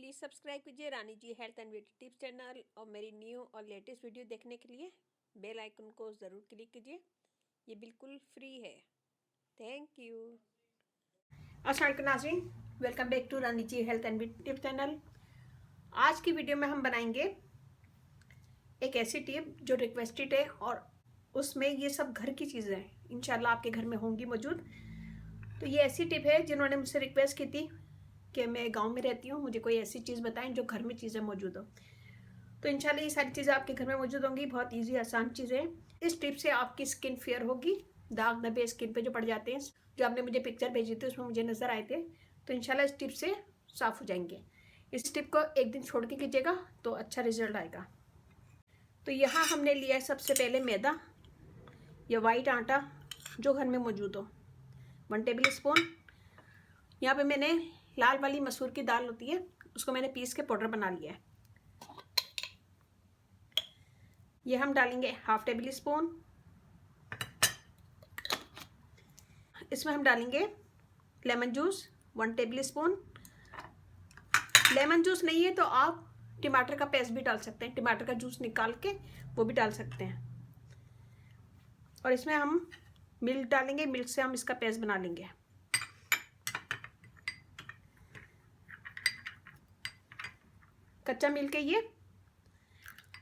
Please subscribe कीजिए Rani ji health and beauty tips channel और मेरी न्यू और लेटेस्ट वीडियो देखने के लिए बेल आइकन को ज़रूर क्लिक कीजिए। ये बिल्कुल फ्री है। Thank you. अस्सलाम वालेकुम नाज़रीन, welcome back to Rani ji health and beauty tips channel. आज की वीडियो में हम बनाएंगे एक ऐसी टिप जो रिक्वेस्टेड है और उसमें ये सब घर की चीज़ें हैं, इंशाल्लाह आपके घर में होंगी मौजूद। तो ये ऐसी टिप है जिन्होंने मुझसे रिक्वेस्ट की थी कि मैं गांव में रहती हूँ, मुझे कोई ऐसी चीज़ बताएं जो घर में चीज़ें मौजूद हो। तो इंशाल्लाह ये सारी चीज़ें आपके घर में मौजूद होंगी। बहुत ईजी आसान चीज़ें हैं। इस टिप से आपकी स्किन फेयर होगी, दाग धब्बे स्किन पे जो पड़ जाते हैं, जो आपने मुझे पिक्चर भेजी थी उसमें मुझे नज़र आए थे, तो इंशाल्लाह इस टिप से साफ़ हो जाएंगे। इस टिप को एक दिन छोड़ के कीजिएगा तो अच्छा रिजल्ट आएगा। तो यहाँ हमने लिया है सबसे पहले मैदा या वाइट आटा जो घर में मौजूद हो, 1 टेबल स्पून। यहाँ पे मैंने लाल वाली मसूर की दाल होती है उसको मैंने पीस के पाउडर बना लिया है। ये हम डालेंगे 1/2 टेबल स्पून। इसमें हम डालेंगे lemon juice 1 table spoon. Lemon juice नहीं है तो आप टमाटर का पेस्ट भी डाल सकते हैं, टमाटर का जूस निकाल के वो भी डाल सकते हैं। और इसमें हम मिल्क डालेंगे, मिल्क से हम इसका पेस्ट बना लेंगे। कच्चा मिल्क है ये,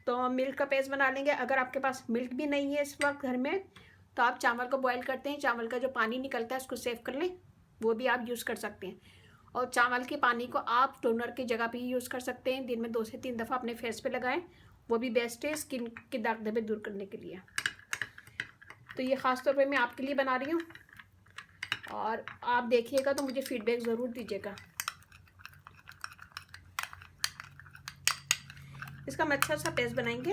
तो मिल्क का पेस्ट बना लेंगे। अगर आपके पास मिल्क भी नहीं है इस वक्त घर में तो आप चावल को बॉईल करते हैं, चावल का जो पानी निकलता है उसको सेव कर लें, वो भी आप यूज़ कर सकते हैं। और चावल के पानी को आप टोनर की जगह पे ही यूज़ कर सकते हैं। दिन में 2 से 3 दफ़ा अपने फेस पे लगाएं, वो भी बेस्ट है स्किन के दाग धब्बे दूर करने के लिए। तो ये ख़ास तौर पे मैं आपके लिए बना रही हूँ और आप देखिएगा तो मुझे फीडबैक ज़रूर दीजिएगा। इसका हम अच्छा सा पेस्ट बनाएंगे।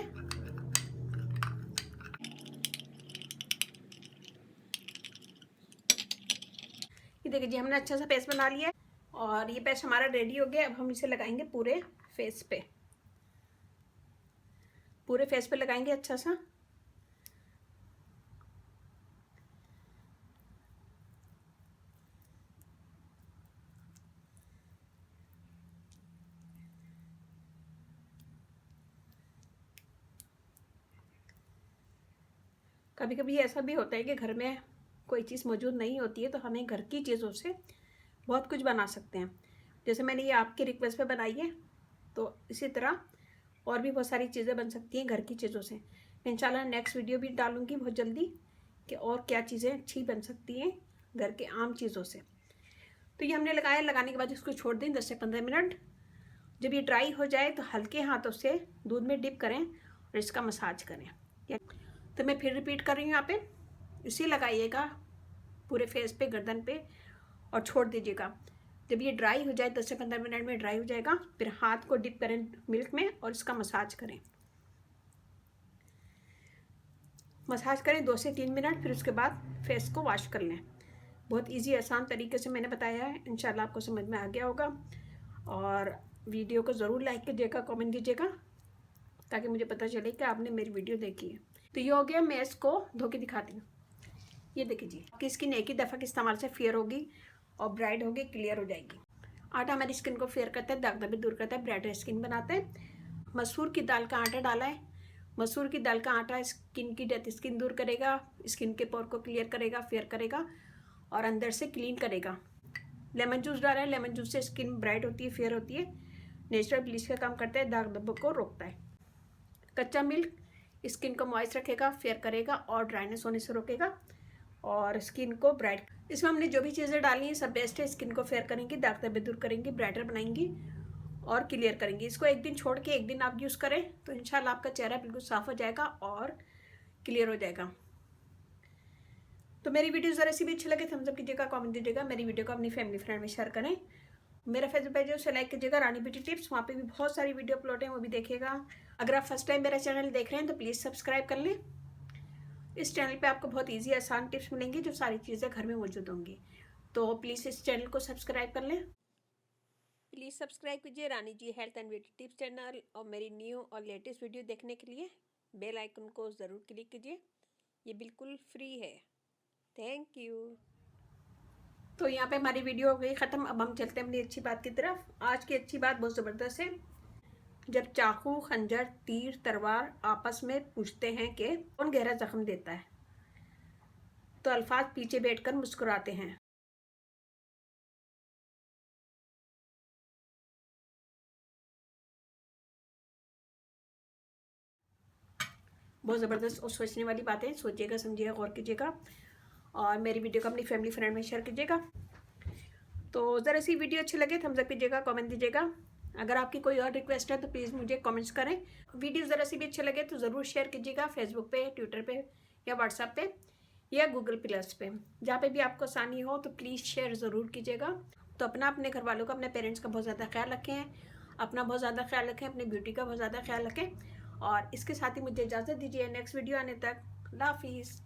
ये देखिए जी, हमने अच्छा सा पेस्ट बना लिया है और ये पेस्ट हमारा रेडी हो गया। अब हम इसे लगाएंगे पूरे फेस पे, पूरे फेस पे लगाएंगे अच्छा सा। कभी कभी ऐसा भी होता है कि घर में कोई चीज़ मौजूद नहीं होती है तो हमें घर की चीज़ों से बहुत कुछ बना सकते हैं। जैसे मैंने ये आपकी रिक्वेस्ट पे बनाई है, तो इसी तरह और भी बहुत सारी चीज़ें बन सकती हैं घर की चीज़ों से। इंशाल्लाह नेक्स्ट वीडियो भी डालूंगी बहुत जल्दी कि और क्या चीज़ें अच्छी बन सकती हैं घर के आम चीज़ों से। तो ये हमने लगाया, लगाने के बाद इसको छोड़ दें 10 से 15 मिनट। जब ये ड्राई हो जाए तो हल्के हाथों से दूध में डिप करें और इसका मसाज करें। तो मैं फिर रिपीट कर रही हूँ, यहाँ पे इसे लगाइएगा पूरे फेस पे, गर्दन पे, और छोड़ दीजिएगा। जब ये ड्राई हो जाए 10 से 15 मिनट में ड्राई हो जाएगा, फिर हाथ को डिप करें मिल्क में और इसका मसाज करें। मसाज करें 2 से 3 मिनट, फिर उसके बाद फेस को वॉश कर लें। बहुत इजी आसान तरीके से मैंने बताया है, इंशाल्लाह आपको समझ में आ गया होगा। और वीडियो को ज़रूर लाइक कीजिएगा, कमेंट दीजिएगा ताकि मुझे पता चले कि आपने मेरी वीडियो देखी है। तो ये हो गया, मैं इसको धो के दिखाती हूँ। ये देखिए जी, आपकी स्किन एक ही दफ़ा के इस्तेमाल से फेयर होगी और ब्राइट होगी, क्लियर हो जाएगी। आटा हमारी स्किन को फेयर करता है, दाग धब्बे दूर करता है, ब्राइट स्किन बनाता है। मसूर की दाल का आटा डाला है। मसूर की दाल का आटा स्किन की डेड स्किन दूर करेगा, स्किन के पोर को क्लियर करेगा, फेयर करेगा और अंदर से क्लीन करेगा। लेमन जूस डाला है, लेमन जूस से स्किन ब्राइट होती है, फेयर होती है, नेचुरल ब्लीच का काम करता है, दाग धब्बों को रोकता है। कच्चा मिल्क स्किन को मॉइस्ट रखेगा, फेयर करेगा और ड्राइनेस होने से रोकेगा और स्किन को ब्राइट। इसमें हमने जो भी चीज़ें डाली हैं सब बेस्ट है, स्किन को फेयर करेंगी, दाग धब्बे दूर करेंगी, ब्राइटर बनाएंगी और क्लियर करेंगी। इसको एक दिन छोड़ के एक दिन आप यूज़ करें तो इंशाल्लाह आपका चेहरा बिल्कुल साफ़ हो जाएगा और क्लियर हो जाएगा। तो मेरी वीडियो ज़रा सी भी अच्छी लगे थम्स अप कीजिएगा, कमेंट दीजिएगा, मेरी वीडियो को अपनी फैमिली फ्रेंड में शेयर करें। मेरा फेसबुक पेज है उसे लाइक कीजिएगा, रानी ब्यूटी टिप्स, वहाँ पे भी बहुत सारी वीडियो अपलोड हैं, वो भी देखिएगा। अगर आप फर्स्ट टाइम मेरा चैनल देख रहे हैं तो प्लीज़ सब्सक्राइब कर लें। इस चैनल पे आपको बहुत इजी आसान टिप्स मिलेंगी जो सारी चीज़ें घर में मौजूद होंगी। तो प्लीज़ इस चैनल को सब्सक्राइब कर लें। प्लीज़ सब्सक्राइब कीजिए Rani ji health and beauty tips channel और मेरी न्यू और लेटेस्ट वीडियो देखने के लिए बेल आइकन को ज़रूर क्लिक कीजिए। ये बिल्कुल फ्री है। Thank you. तो यहाँ पे हमारी वीडियो हो गई ख़त्म। अब हम चलते हैं अपनी अच्छी बात की तरफ। आज की अच्छी बात बहुत ज़बरदस्त है। जब चाकू, खंजर, तीर, तलवार आपस में पूछते हैं कि कौन गहरा जख्म देता है, तो अल्फाज पीछे बैठकर मुस्कुराते हैं। बहुत ज़बरदस्त और सोचने वाली बातें। सोचिएगा, समझिएगा, गौर कीजिएगा और मेरी वीडियो को अपनी फैमिली फ्रेंड में शेयर कीजिएगा। तो ज़रा सी वीडियो अच्छी लगे थम्स अप कीजिएगा, कमेंट दीजिएगा। अगर आपकी कोई और रिक्वेस्ट है तो प्लीज़ मुझे कमेंट्स करें। वीडियो ज़रा सी भी अच्छे लगे तो ज़रूर शेयर कीजिएगा फेसबुक पे, ट्विटर पे या व्हाट्सएप पे या गूगल प्लस पे, जहाँ पे भी आपको आसानी हो तो प्लीज़ शेयर ज़रूर कीजिएगा। तो अपने घर वालों का, अपने पेरेंट्स का बहुत ज़्यादा ख्याल रखें, अपना बहुत ज़्यादा ख्याल रखें, अपनी ब्यूटी का बहुत ज़्यादा ख्याल रखें। और इसके साथ ही मुझे इजाज़त दीजिए नेक्स्ट वीडियो आने तक। अल्लाह हाफिज़।